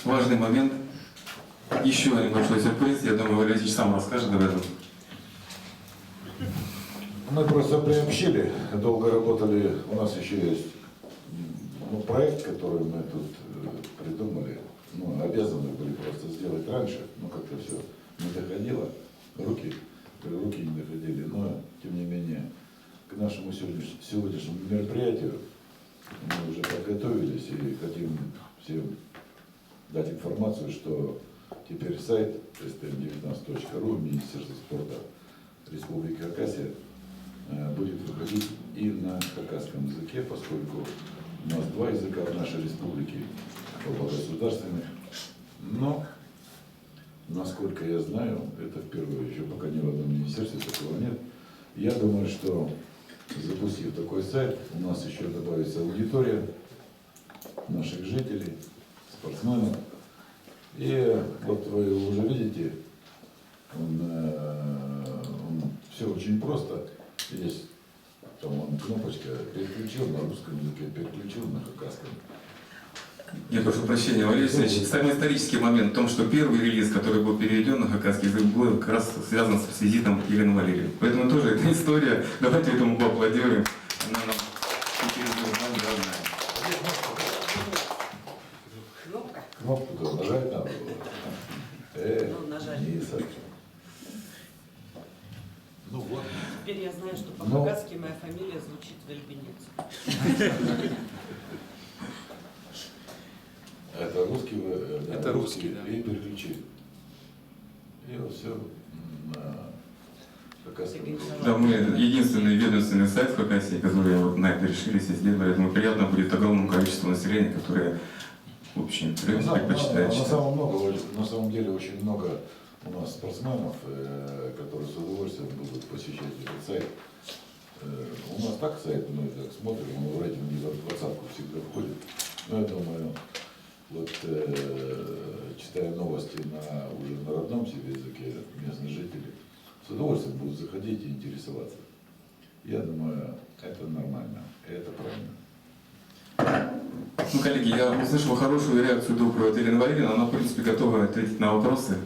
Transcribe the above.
важный момент. Еще небольшой сюрприз, я думаю, Валерий Ильич сам расскажет об этом. Мы просто приобщили, долго работали, у нас еще есть проект, который мы тут придумали, обязаны были просто сделать раньше, но как-то все не доходило, руки не доходили, но тем не менее к нашему сегодняшнему мероприятию мы уже подготовились и хотим всем дать информацию, что теперь сайт stm19.ru Министерства спорта Республики Хакасия будет выходить и на хакасском языке, поскольку у нас два языка в нашей республике, оба государственных. Но, насколько я знаю, это впервые, еще пока ни в одном министерстве такого нет. Я думаю, что запустив такой сайт, у нас еще добавится аудитория наших жителей, спортсменов. И вот вы уже видите, все очень просто. Есть, по-моему, кнопочка, переключил на русском языке, переключил на хакасском. Я прошу прощения, Валерий Алексеевич, самый исторический момент в том, что первый релиз, который был переведен на хакасский язык, был как раз связан с визитом Елены Валерьевны. Поэтому тоже эта история, давайте этому поаплодируем. Она нам Кнопка. Кнопку нажать надо было. Нажать. Ну вот. Теперь я знаю, что по-хакасски моя фамилия звучит Вельбинец. Это русский, Это русский, да. И переключили. И вот все на хакасском. Да, мы единственный ведомственный сайт в Хакасии, который вот на это решились и сделали, поэтому приятно будет огромному количеству населения, которое в общем предпочитает читать. На самом деле очень много у нас спортсменов, которые с удовольствием будут посещать этот сайт. У нас так сайт, мы так смотрим, он в рейтинге в 20-ку всегда входит. Но я думаю, вот читая новости уже на родном себе языке, местные жители с удовольствием будут заходить и интересоваться. Я думаю, это нормально, это правильно. Ну, коллеги, я услышал хорошую реакцию добрую от Елены Валерьевны, она, в принципе, готова ответить на вопросы.